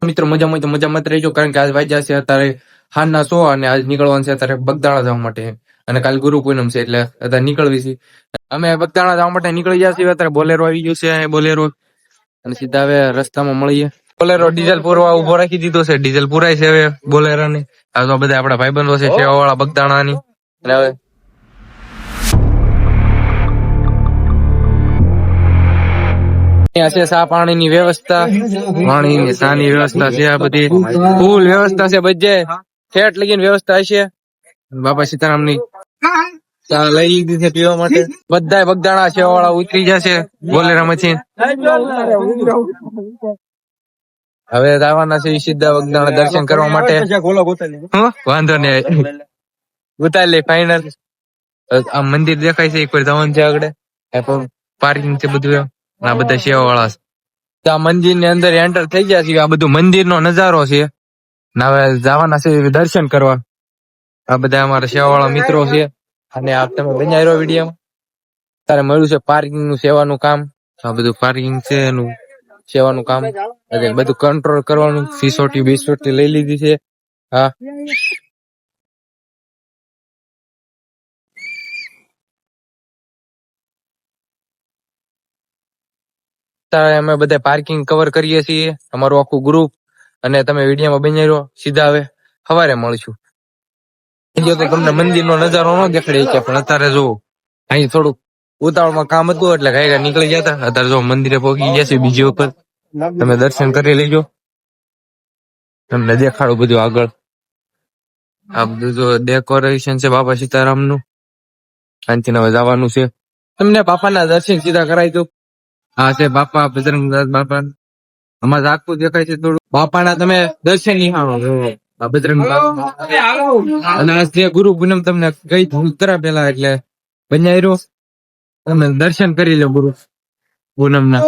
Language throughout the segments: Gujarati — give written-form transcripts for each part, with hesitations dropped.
મિત્રો મજામાં તો મજામાં જ રહેજો, કારણ કે આજ વાગ્યા છે અત્યારે હાનના 100 અને આજ નીકળવાનું છે અત્યારે બગદાણા જવા માટે, અને કાલ ગુરુ પૂનમ છે એટલે અત્યારે નીકળવી છે. અમે બગદાણા જવા માટે નીકળી ગયા છીએ. અત્યારે બોલેરો આવી ગયું છે, બોલેરો, અને સીધા હવે રસ્તામાં મળીએ. બોલેરો ડીઝલ પૂરવા ઉભો રાખી દીધો છે, ડીઝલ પૂરાય છે હવે બોલેરો ની. આ તો બધા આપણા ભાઈબંધો છે સેવા વાળા બગદાણાની. અને હવે છે ચા પાણીની વ્યવસ્થા, પાણીની ચાની વ્યવસ્થા છે, આ બધી ફૂલ વ્યવસ્થા છે, બધે ઠેઠ લગીને વ્યવસ્થા છે. બાપા સીતારામની ચા લઈ લીધી છે પીવા માટે. બધા બગદાણા સેવા વાળા ઉતરી જશે બોલેરામાંથી. હવે જવાના છે સીધા બગદાણા દર્શન કરવા માટે. વાંધો નહીં, ઉતારી લે ફાઈનલ. આ મંદિર દેખાય છે, એક વાર જવાનું છે આગળ. પાર્કિંગ છે બધું, આ બધા સેવા વાળા છે. આ મંદિર ની અંદર એન્ટર થઈ ગયા છે. આ બધું મંદિર નો નજારો છે. હવે જવાના છે દર્શન કરવા. આ બધા અમારા સેવા વાળા મિત્રો છે, અને આ તમે બન્યા રહ્યો વિડીયોમાં. તારે મળ્યું છે પાર્કિંગ નું સેવાનું કામ. આ બધું પાર્કિંગ છે એનું સેવાનું કામ, બધું કંટ્રોલ કરવાનું. સિસોટી બીસોટી લઈ લીધી છે. હા, અમે બધા પાર્કિંગ કવર કરીએ છીએ, અમારું આખું ગ્રુપ. અને તમે વિડીયોમાં બની રહ્યો. સીધા હવે સવારે મળશું. તો તમને મંદિર નો નજારો ન દેખાડી કે, પણ અત્યારે જો અહીં થોડુંક ઉતાવળમાં કામ હતું એટલે કઈ નીકળી ગયા હતા. અત્યારે જો મંદિરે પહોંચી ગયા છે બીજી ઉપર. તમે દર્શન કરી લેજો, તમને દેખાડું બધું આગળ. આ બધું જો ડેકોરેશન છે બાપા સીતારામ નું. અહીંથી હવે જવાનું છે. તમને બાપાના દર્શન સીધા કરાવી દઉં. હા છે બાપા બજરંગદાસ બાપા. અમારે આખું દેખાય છે થોડું. બાપાના તમે દર્શન નિહાળો. બજરંગ અને આજ ગુરુ પૂનમ તમને ગઈ ઉતરા પેલા એટલે બન્યા રહ્યો. તમે દર્શન કરી લો ગુરુ પૂનમ ના.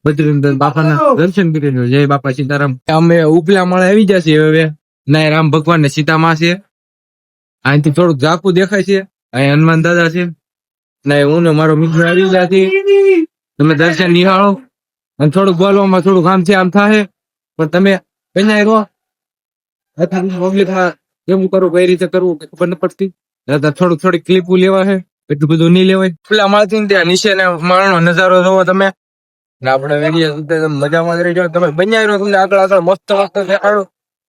બજરંગદાસ બાપાના દર્શન કરી લો. જય બાપા સીતારામ. અમે ઉપલા માળે આવી જશે હવે. ના રામ ભગવાન ને સીતામાં છે. અહીંથી થોડુંક ઝાકું દેખાય છે. અહીં હનુમાન દાદા છે. ના હું ને મારો મિત્ર આવી ગયા છે. તમે દર્શન નિહાળો. અને થોડુંક બોલવામાં થોડું કામ છે, આમ થાય પણ તમે કઈ રહો. પબ્લિક કેવું કરવું, કઈ રીતે કરવું ખબર ન પડતી. થોડીક ક્લિપો લેવા છે, એટલું બધું નહીં લેવાય. પેલા માળથી ત્યાં નીચે માળનો નજારો જોવો તમે. આપણે વિડીયો મજામાં જ રહી જાવ. તમે બન્યા રહ્યો, તમને આગળ આગળ મસ્ત મસ્ત દેખાડો.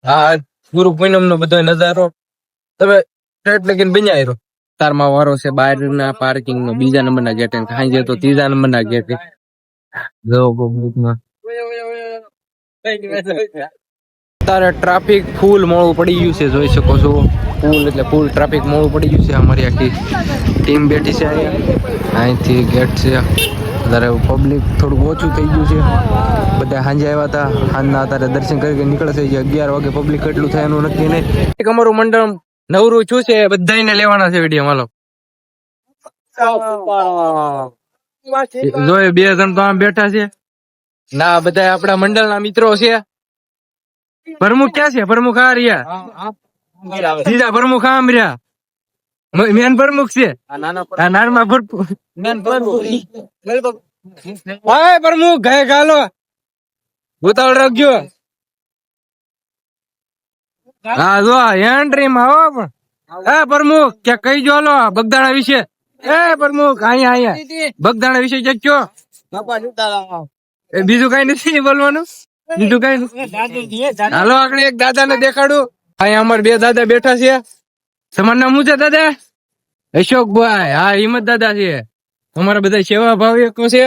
હા, ગુરુ પૂનમ નો બધો નજારો તમે સ્ટ્રેટ લગીને બન્યા રહ્યો. તારમાં વારો છે બહાર ના પાર્કિંગ નો, બીજા નંબર ના ગેટ. ખાઈ તો ત્રીજા નંબર ના ગેટ. તારે ટ્રાફિક ફૂલ મોડું પડી ગયું છે, જોઈ શકો છો. ફૂલ એટલે ફૂલ ટ્રાફિક મોડું પડી ગયું છે. અમારી આખી ટીમ બેઠી છે અહીંયા. અહીંથી ગેટ છે. અત્યારે પબ્લિક થોડુંક ઓછું થઈ ગયું છે. બધા સાંજે આવ્યા હતા. સાંજના અત્યારે દર્શન કરી નીકળે છે. 11 વાગે પબ્લિક કેટલું થાય એનું નક્કી નહીં. એક અમારું મંડળ નવરું છું છે, બધાને લેવાના છે વિડીયો. હાલો જો 2 જણ તો આમ બેઠા છે. ના, બધા આપણા મંડળ ના મિત્રો છે. પ્રમુખ ક્યાં છે? પ્રમુખ આ રહ્યા. બીજા પ્રમુખ આમ રહ્યા. મેન પ્રમુખ છે. નાનમાં પ્રમુખ ગાય ગાલો ઉતાવળ રાખજો. હા જો એન્ટ્રી માં હો. પણ પ્રમુખ ક્યાં કઈ જો લો બગદાણા વિશે. પ્રમુખ અહીંયા બગદાણા વિશે જજો. બીજું કઈ નથી બોલવાનું. બીજું કઈ નથી. હાલો આગળ એક દાદા ને દેખાડું. અહીંયા અમારે 2 દાદા બેઠા છે. તમારું નામ શું છે દાદા? અશોકભાઈ. હા, હિંમત દાદા છે. અમારા બધા સેવા ભાવિકો છે,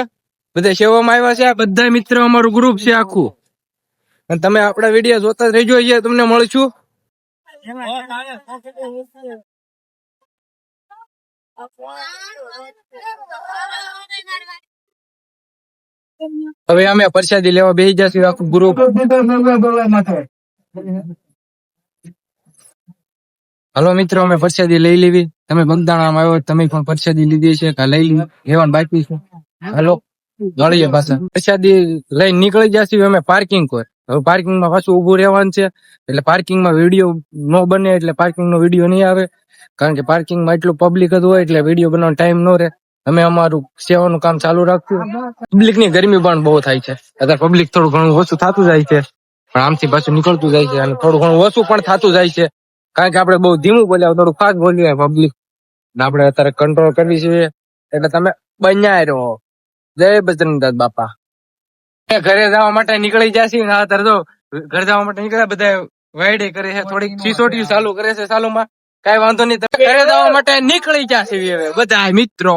બધા સેવામાં આવ્યા છે. બધા મિત્રો અમારું ગ્રુપ છે આખું. અને તમે આપણા વિડીયો જોતા રહેજો. તમને મળશું. હવે અમે પ્રસાદી લેવા બેસી જશું આખું ગ્રુપ. હલો મિત્રો, અમે પ્રસાદી લઈ લેવી. તમે બગદાણામાં આવ્યો, તમે પણ પ્રસાદી લીધી છે કે લઈ લેવાનું બાકી છે? હલો મળીએ પાછા. પ્રસાદી લઈને નીકળી જશું અમે પાર્કિંગ પર. હવે પાર્કિંગમાં પાછું ઉભું રહેવાનું છે. એટલે પાર્કિંગમાં વિડીયો ન બને, એટલે પાર્કિંગનો વિડીયો નહીં આવે. કારણ કે પાર્કિંગમાં એટલું પબ્લિક જ હોય એટલે વિડીયો બનાવવાનો ટાઈમ ન રહે. અમે અમારું સેવાનું કામ ચાલુ રાખશું. પબ્લિક ની ગરમી પણ બહુ થાય છે. અત્યારે પબ્લિક થોડું ઘણું ઓછું થતું જાય છે. પણ આમથી પાછું નીકળતું જાય છે અને થોડું ઘણું ઓછું પણ થતું જાય છે, કારણ કે આપણે બહુ ધીમું બોલ્યા થોડું ફાસ્ટ બોલીએ પબ્લિક આપણે અત્યારે કંટ્રોલ કરવી છે. એટલે તમે બન્યા રહો. જય બજરંગદાસ બાપા. ઘરે જવા માટે નીકળી જશે ને અત્યારે તો ઘરે જવા માટે નીકળ્યા બધા વાઈડે કરે છે, થોડીક સિસોટી ચાલુ કરે છે ચાલુમાં. કઈ વાંધો નહીં, તમે ઘરે જવા માટે નીકળી જશે હવે બધા મિત્રો.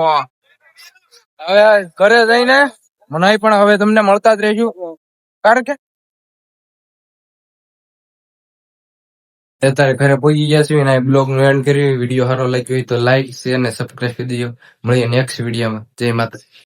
હવે ઘરે જઈને મનાઈ પણ હવે તમને મળતા જ રહેજો, કારણ કે અત્યારે ઘરે પહોંચી ગયા છે અને બ્લોગ નું એન્ડ કરી. વિડીયો સારો લાગ્યો હોય તો લાઈક શેર અને સબસ્ક્રાઈબ કરી દેજો. મળીએ નેક્સ્ટ વિડીયોમાં. જય માતા.